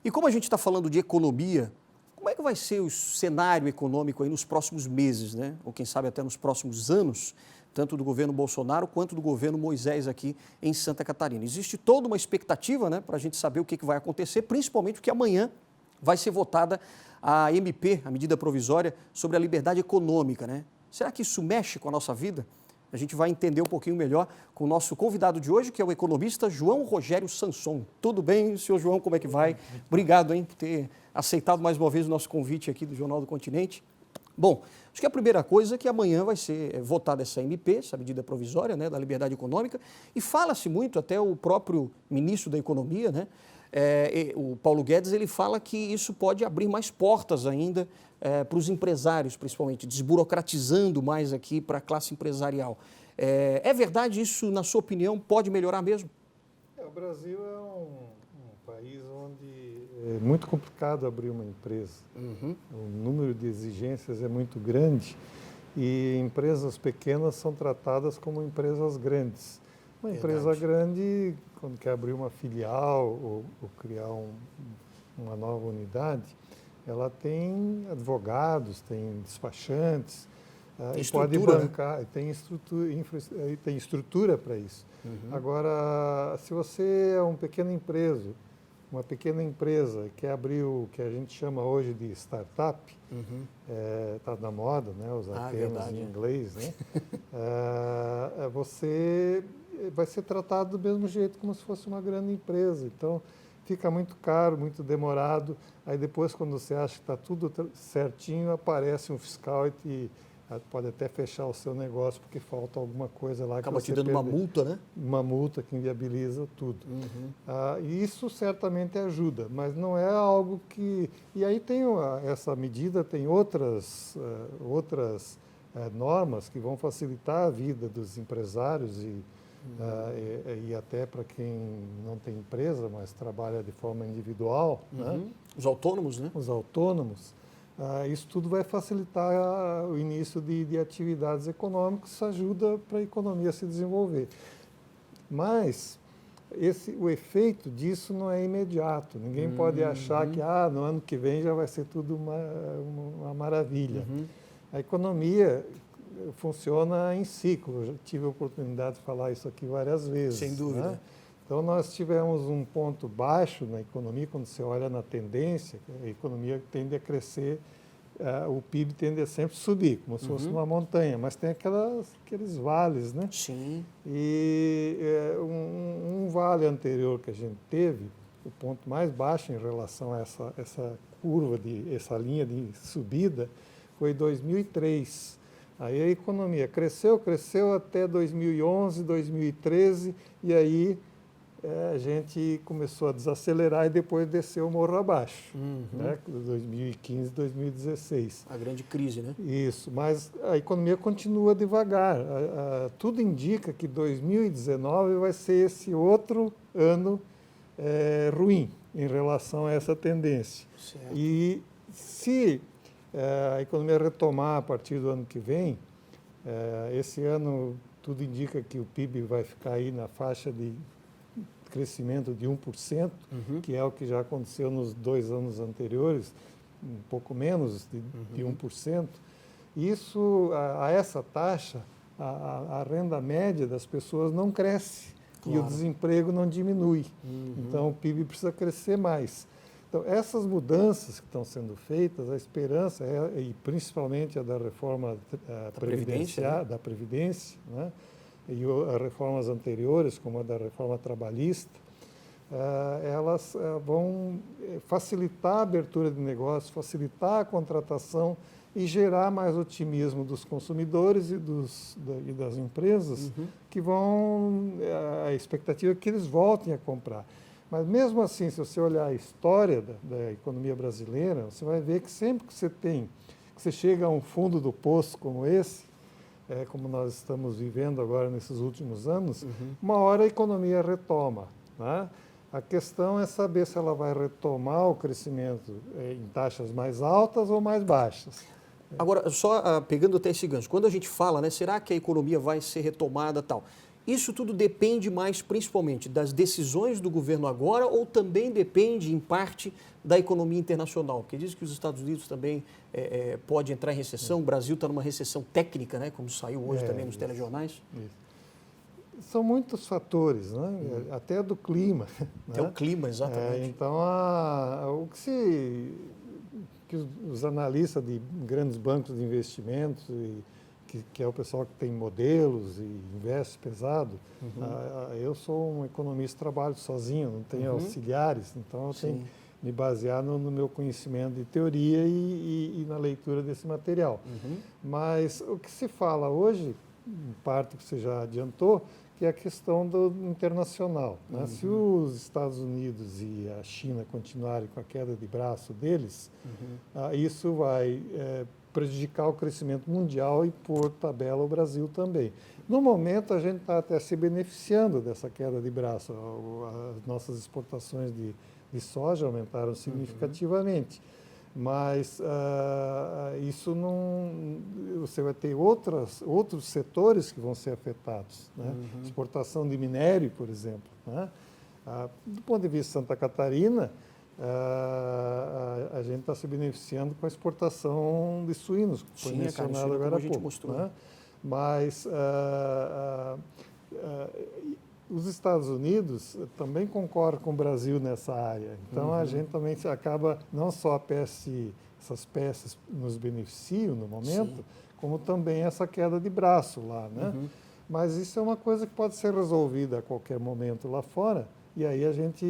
E como a gente está falando de economia, como é que vai ser o cenário econômico aí nos próximos meses, né? Ou quem sabe até nos próximos anos, tanto do governo Bolsonaro quanto do governo Moisés aqui em Santa Catarina? Existe toda uma expectativa, né, para a gente saber o que vai acontecer, principalmente porque amanhã vai ser votada a MP, a medida provisória sobre a liberdade econômica, né? Será que isso mexe com a nossa vida? A gente vai entender um pouquinho melhor com o nosso convidado de hoje, que é o economista João Rogério Sanson. Tudo bem, senhor João, como é que vai? Obrigado, hein, por ter aceitado mais uma vez o nosso convite aqui do Jornal do Continente. Bom, acho que a primeira coisa é que amanhã vai ser votada essa MP, essa medida provisória, né, da liberdade econômica, e fala-se muito, até o próprio ministro da Economia, né, o Paulo Guedes, ele fala que isso pode abrir mais portas ainda para os empresários, principalmente, desburocratizando mais aqui para a classe empresarial. É verdade isso, na sua opinião, pode melhorar mesmo? O Brasil é um país onde é muito complicado abrir uma empresa. O número de exigências é muito grande e empresas pequenas são tratadas como empresas grandes. Uma empresa grande, quando quer abrir uma filial ou criar uma nova unidade, ela tem advogados, tem despachantes, e pode bancar, né? Tem estrutura para isso. Agora, se você é uma pequena empresa que quer abrir o que a gente chama hoje de startup, está na moda, né, usar termos em inglês, né? Você vai ser tratado do mesmo jeito como se fosse uma grande empresa. Então, fica muito caro, muito demorado. Aí depois, quando você acha que está tudo certinho, aparece um fiscal e pode até fechar o seu negócio porque falta alguma coisa lá. Acaba te dando uma multa, né? Uma multa que inviabiliza tudo. E isso certamente ajuda, mas não é algo que... E aí tem essa medida, tem outras normas que vão facilitar a vida dos empresários e até para quem não tem empresa, mas trabalha de forma individual. Né? Os autônomos, né? Os autônomos. Isso tudo vai facilitar o início de atividades econômicas, isso ajuda para a economia se desenvolver. Mas o efeito disso não é imediato. Ninguém pode achar que no ano que vem já vai ser tudo uma maravilha. A economia funciona em ciclo. Eu já tive a oportunidade de falar isso aqui várias vezes. Sem dúvida. Né? Então, nós tivemos um ponto baixo na economia, quando você olha na tendência, a economia tende a crescer, o PIB tende a sempre subir, como se fosse uma montanha, mas tem aqueles vales, né? Sim. E um vale anterior que a gente teve, o ponto mais baixo em relação a essa curva, essa linha de subida, foi 2003. Aí a economia cresceu até 2011, 2013, e aí a gente começou a desacelerar e depois desceu o morro abaixo, né? 2015, 2016. A grande crise, né? Isso, mas a economia continua devagar. Tudo indica que 2019 vai ser esse outro ano ruim em relação a essa tendência. Certo. E se a economia retomar a partir do ano que vem, esse ano tudo indica que o PIB vai ficar aí na faixa de crescimento de 1%, que é o que já aconteceu nos 2 anos anteriores, um pouco menos de 1%. Isso, a essa taxa, a renda média das pessoas não cresce, claro, e o desemprego não diminui. Então, o PIB precisa crescer mais. Então, essas mudanças que estão sendo feitas, a esperança, e principalmente a da reforma da Previdência, né? E as reformas anteriores, como a da reforma trabalhista, elas vão facilitar a abertura de negócios, facilitar a contratação e gerar mais otimismo dos consumidores e das empresas, que a expectativa é que eles voltem a comprar. Mas mesmo assim, se você olhar a história da economia brasileira, você vai ver que sempre que você chega a um fundo do poço como esse, como nós estamos vivendo agora nesses últimos anos, uma hora a economia retoma, né? A questão é saber se ela vai retomar o crescimento em taxas mais altas ou mais baixas. Agora, só pegando até esse gancho, quando a gente fala, né, será que a economia vai ser retomada e tal? Isso tudo depende mais, principalmente, das decisões do governo agora ou também depende, em parte, da economia internacional? Porque diz que os Estados Unidos também pode entrar em recessão, o Brasil está numa recessão técnica, né, como saiu hoje também nos telejornais. Isso. São muitos fatores, né? Até do clima. Até o clima, exatamente. Então, o que os analistas de grandes bancos de investimentos que é o pessoal que tem modelos e investe pesado. Eu sou um economista, trabalho sozinho, não tenho auxiliares, então eu tenho que me basear no meu conhecimento de teoria e na leitura desse material. Mas o que se fala hoje, em parte que você já adiantou, que é a questão do internacional. Né? Se os Estados Unidos e a China continuarem com a queda de braço deles, isso vai prejudicar o crescimento mundial e, por tabela, o Brasil também. No momento, a gente está até se beneficiando dessa queda de braço. As nossas exportações de soja aumentaram significativamente. Mas isso não... Você vai ter outros setores que vão ser afetados. Né? Exportação de minério, por exemplo. Né? Do ponto de vista de Santa Catarina, a gente está se beneficiando com a exportação de suínos, que foi mencionado agora há pouco. Né? Mas os Estados Unidos também concordam com o Brasil nessa área. Então, a gente também acaba, não só essas peças nos beneficiam no momento, como também essa queda de braço lá. Né? Mas isso é uma coisa que pode ser resolvida a qualquer momento lá fora, e aí a gente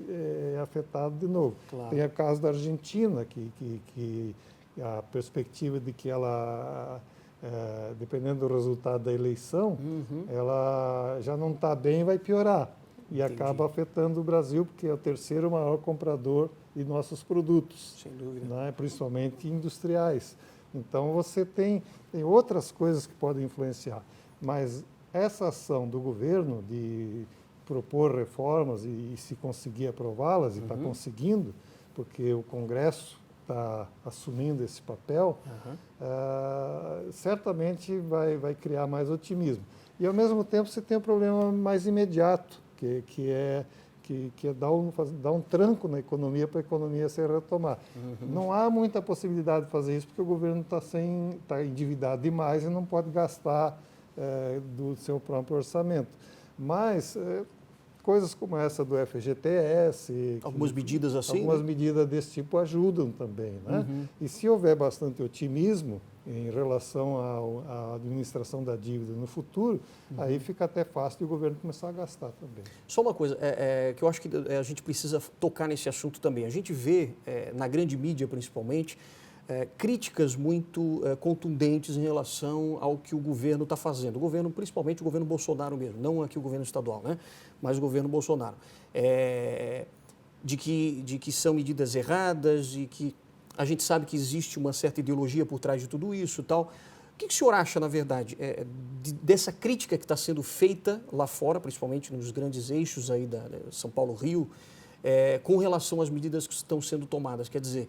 é afetado de novo. Claro. Tem o caso da Argentina, que a perspectiva de que ela, dependendo do resultado da eleição, ela já não está bem e vai piorar. E acaba afetando o Brasil, porque é o terceiro maior comprador de nossos produtos. Sem dúvida. Né? Principalmente industriais. Então, você tem outras coisas que podem influenciar. Mas essa ação do governo de propor reformas e se conseguir aprová-las, e está conseguindo, porque o Congresso está assumindo esse papel, certamente vai criar mais otimismo. E, ao mesmo tempo, você tem um problema mais imediato, que é dar um tranco na economia para a economia se retomar. Não há muita possibilidade de fazer isso, porque o governo está endividado demais e não pode gastar do seu próprio orçamento. Mas coisas como essa do FGTS... Algumas medidas assim? Algumas medidas desse tipo ajudam também. Né? E se houver bastante otimismo em relação à administração da dívida no futuro, aí fica até fácil de o governo começar a gastar também. Só uma coisa, que eu acho que a gente precisa tocar nesse assunto também. A gente vê, na grande mídia principalmente, críticas muito contundentes em relação ao que o governo está fazendo. O governo, principalmente o governo Bolsonaro mesmo, não aqui o governo estadual, né? Mas o governo Bolsonaro. De que são medidas erradas e que a gente sabe que existe uma certa ideologia por trás de tudo isso e tal. O que o senhor acha, na verdade, dessa crítica que está sendo feita lá fora, principalmente nos grandes eixos aí da São Paulo-Rio, com relação às medidas que estão sendo tomadas? Quer dizer,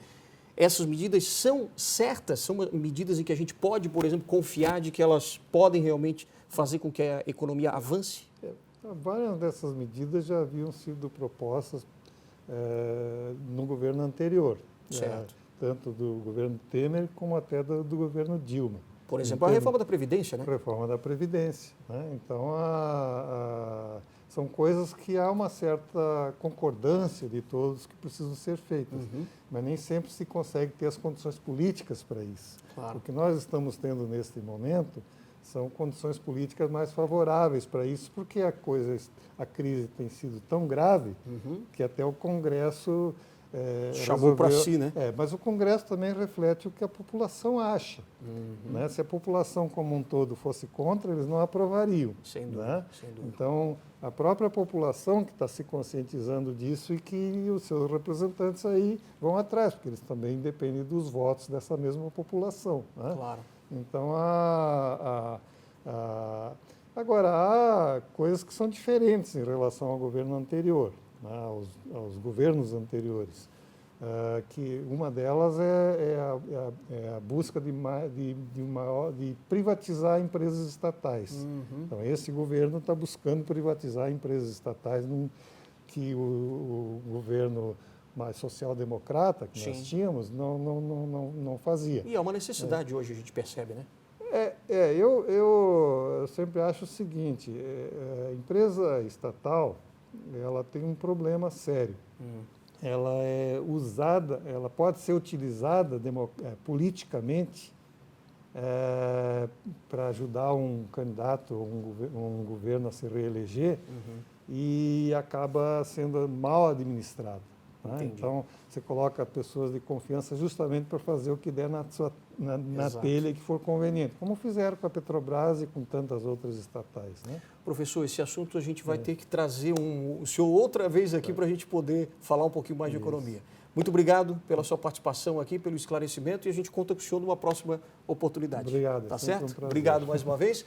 essas medidas são certas? São medidas em que a gente pode, por exemplo, confiar de que elas podem realmente fazer com que a economia avance? Várias dessas medidas já haviam sido propostas no governo anterior. Certo. Tanto do governo Temer como até do governo Dilma. Por exemplo, a reforma da Previdência, né? A reforma da Previdência. Né? Então, são coisas que há uma certa concordância de todos que precisam ser feitas. Mas nem sempre se consegue ter as condições políticas para isso. Claro. O que nós estamos tendo neste momento são condições políticas mais favoráveis para isso, porque a crise tem sido tão grave que até o Congresso... chamou para si, né? Mas o Congresso também reflete o que a população acha. Né? Se a população como um todo fosse contra, eles não aprovariam. Sem dúvida, né? sem dúvida. Então, a própria população que está se conscientizando disso e que os seus representantes aí vão atrás, porque eles também dependem dos votos dessa mesma população. Né? Claro. Então, agora, há coisas que são diferentes em relação ao governo anterior. Aos governos anteriores. que uma delas é a busca de privatizar empresas estatais. Então, esse governo está buscando privatizar empresas estatais, que o governo mais social-democrata que nós tínhamos não fazia. E é uma necessidade hoje, a gente percebe, né? Eu sempre acho o seguinte, a empresa estatal, ela tem um problema sério. Ela é usada, ela pode ser utilizada politicamente para ajudar um candidato, um governo a se reeleger, e acaba sendo mal administrado. Né? Então, você coloca pessoas de confiança justamente para fazer o que der na telha que for conveniente, como fizeram com a Petrobras e com tantas outras estatais. Né? Professor, esse assunto a gente vai ter que trazer o senhor outra vez aqui para a gente poder falar um pouquinho mais de economia. Muito obrigado pela sua participação aqui, pelo esclarecimento, e a gente conta com o senhor numa próxima oportunidade. Obrigado. Tá certo? Obrigado mais uma vez.